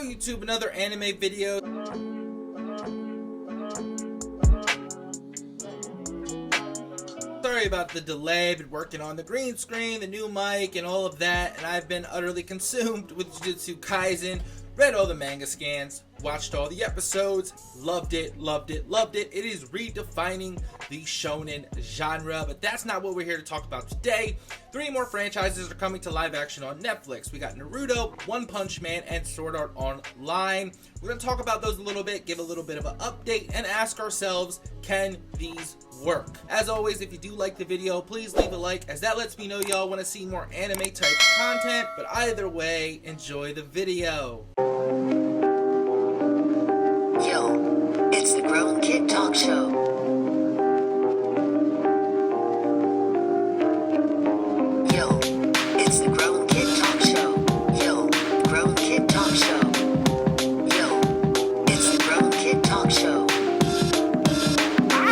YouTube, another anime video. Sorry about the delay. I've been working on the green screen, the new mic, and all of that, and I've been utterly consumed with Jujutsu Kaisen. Read all the manga scans, watched all the episodes, loved it. It is redefining the shonen genre, but that's not what we're here to talk about today. 3 more franchises are coming to live action on Netflix. We got Naruto, One Punch Man, and Sword Art Online. We're going to talk about those a little bit, give a little bit of an update, and ask ourselves, can these work? As always, if you do like the video, please leave a like, as that lets me know y'all want to see more anime type content. But either way, enjoy the video. Yo, it's the Grown Kid Talk Show. Yo, it's the Grown Kid Talk Show. Yo, Grown Kid Talk Show. Yo, it's the Grown Kid Talk Show.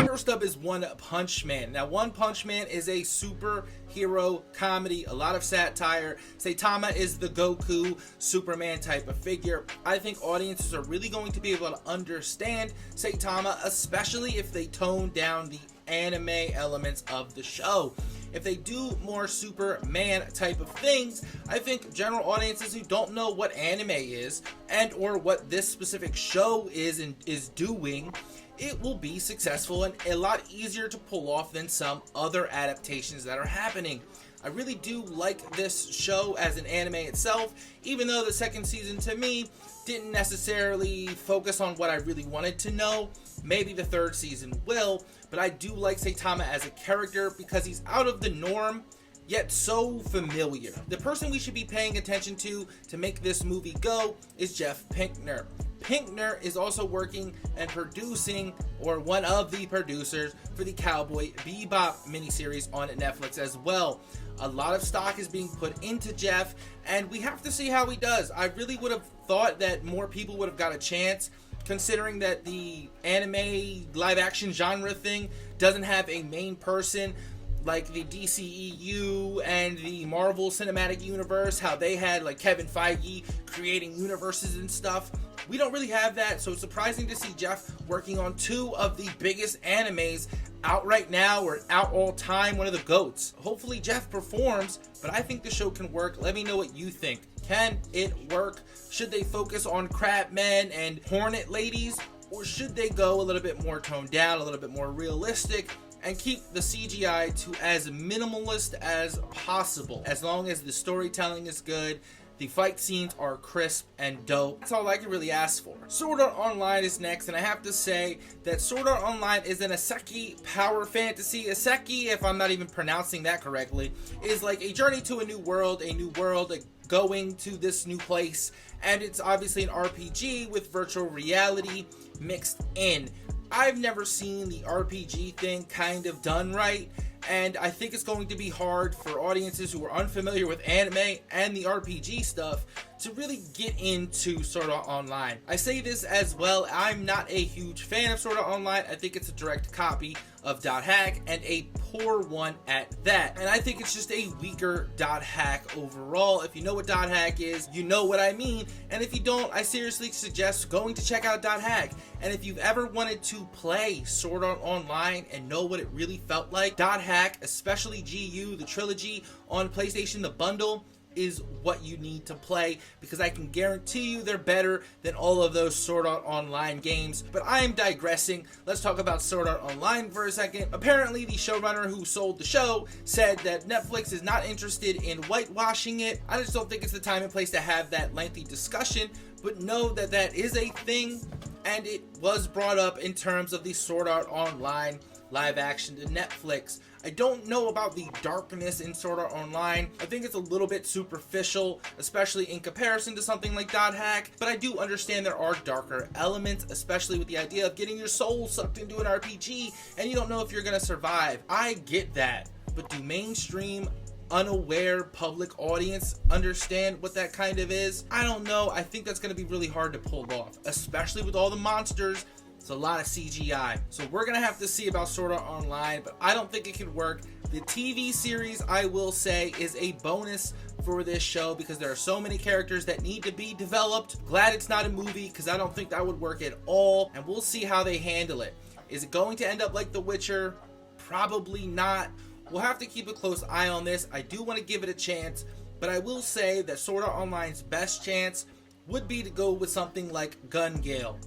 First up is One Punch Man. Now, One Punch Man is a superhero comedy, a lot of satire. Saitama is the Goku Superman type of figure. I think audiences are really going to be able to understand Saitama, especially if they tone down the anime elements of the show. If they do more Superman type of things, I think general audiences who don't know what anime is and or what this specific show is doing, it will be successful and a lot easier to pull off than some other adaptations that are happening. I really do like this show as an anime itself, even though the second season to me didn't necessarily focus on what I really wanted to know. Maybe the third season will, but I do like Saitama as a character because he's out of the norm, yet so familiar. The person we should be paying attention to make this movie go is Jeff Pinkner. Pinkner is also working and producing, or one of the producers, for the Cowboy Bebop miniseries on Netflix as well. A lot of stock is being put into Jeff, and we have to see how he does. I really would have thought that more people would have got a chance, considering that the anime live action genre thing doesn't have a main person like the DCEU and the Marvel Cinematic Universe, how they had like Kevin Feige creating universes and stuff. We don't really have that, so it's surprising to see Jeff working on 2 of the biggest animes out right now, or out all time, one of the GOATs. Hopefully Jeff performs, but I think the show can work. Let me know what you think. Can it work? Should they focus on crab men and hornet ladies, or should they go a little bit more toned down, a little bit more realistic, and keep the CGI to as minimalist as possible? As long as the storytelling is good, the fight scenes are crisp and dope. That's all I can really ask for. Sword Art Online is next, and I have to say that Sword Art Online is an isekai power fantasy. Isekai, if I'm not even pronouncing that correctly, is like a journey to a new world, going to this new place, and it's obviously an RPG with virtual reality mixed in. I've never seen the RPG thing kind of done right, and I think it's going to be hard for audiences who are unfamiliar with anime and the RPG stuff to really get into Sword Art Online. I say this as well, I'm not a huge fan of Sword Art Online. I think it's a direct copy of Dot Hack, and a poor one at that. And I think it's just a weaker Dot Hack overall. If you know what Dot Hack is, you know what I mean. And if you don't, I seriously suggest going to check out Dot Hack. And if you've ever wanted to play Sword Art Online and know what it really felt like, Dot Hack, especially GU, the trilogy on PlayStation, the bundle, is what you need to play, because I can guarantee you they're better than all of those Sword Art Online games. But I am digressing. Let's talk about Sword Art Online for a second. Apparently, the showrunner who sold the show said that Netflix is not interested in whitewashing it. I just don't think it's the time and place to have that lengthy discussion, but know that that is a thing, and it was brought up in terms of the Sword Art Online live action to Netflix. I don't know about the darkness in Sword Art Online. I think it's a little bit superficial, especially in comparison to something like Dot Hack, but I do understand there are darker elements, especially with the idea of getting your soul sucked into an RPG and you don't know if you're gonna survive. I get that, but do mainstream unaware public audience understand what that kind of is? I don't know. I think that's going to be really hard to pull off, especially with all the monsters It's a lot of CGI. So we're gonna have to see about Sword Art Online, but I don't think it could work. The TV series, I will say, is a bonus for this show because there are so many characters that need to be developed. Glad it's not a movie because I don't think that would work at all, and we'll see how they handle it. Is it going to end up like The Witcher? Probably not. We'll have to keep a close eye on this. I do want to give it a chance, but I will say that Sword Art Online's best chance would be to go with something like Gun Gale.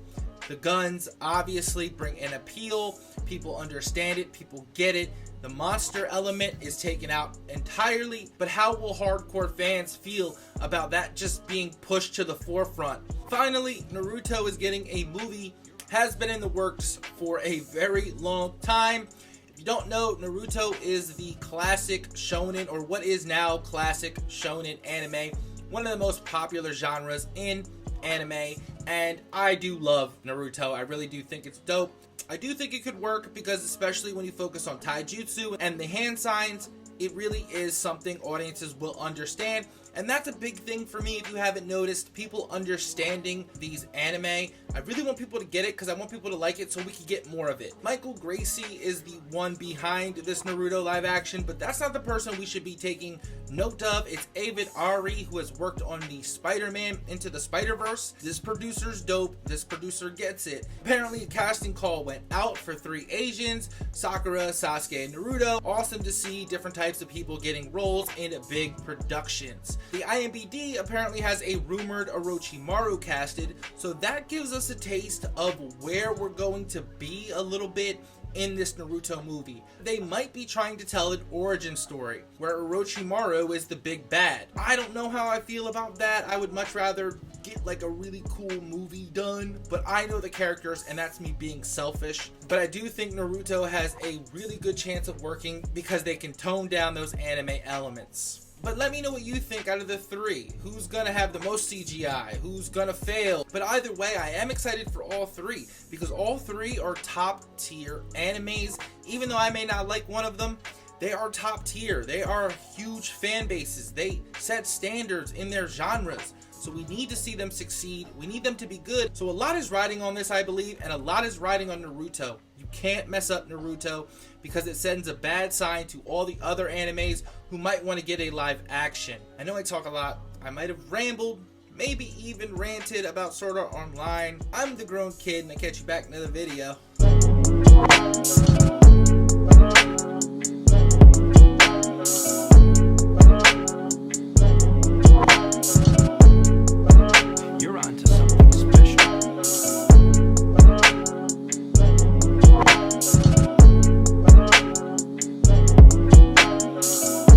The guns obviously bring an appeal. People understand it. People get it. The monster element is taken out entirely, but how will hardcore fans feel about that just being pushed to the forefront? Finally, Naruto is getting a movie. Has been in the works for a very long time. If you don't know, Naruto is the classic shonen, or what is now classic shonen anime, one of the most popular genres in anime, and I do love Naruto. I really do think it's dope. I do think it could work because, especially when you focus on taijutsu and the hand signs, it really is something audiences will understand. And that's a big thing for me, if you haven't noticed, people understanding these anime. I really want people to get it because I want people to like it so we can get more of it. Michael Gracie is the one behind this Naruto live action, but that's not the person we should be taking note of. It's Avid Ari, who has worked on the Spider-Man Into the Spider-Verse. This producer's dope. This producer gets it. Apparently a casting call went out for 3 Asians: Sakura, Sasuke, and Naruto. Awesome to see different types of people getting roles in big productions. The IMBD apparently has a rumored Orochimaru casted, so that gives us a taste of where we're going to be a little bit in this Naruto movie. They might be trying to tell an origin story where Orochimaru is the big bad. I don't know how I feel about that. I would much rather get like a really cool movie done, but I know the characters and that's me being selfish. But I do think Naruto has a really good chance of working because they can tone down those anime elements. But let me know what you think out of the 3. Who's gonna have the most CGI? Who's gonna fail? But either way, I am excited for all 3 because all 3 are top tier animes. Even though I may not like one of them, they are top tier. They are huge fan bases. They set standards in their genres. So we need to see them succeed. We need them to be good. So a lot is riding on this, I believe, and a lot is riding on Naruto. You can't mess up Naruto because it sends a bad sign to all the other animes who might want to get a live action. I know I talk a lot. I might have rambled, maybe even ranted about Sword Art Online. I'm the grown kid, and I catch you back in another video.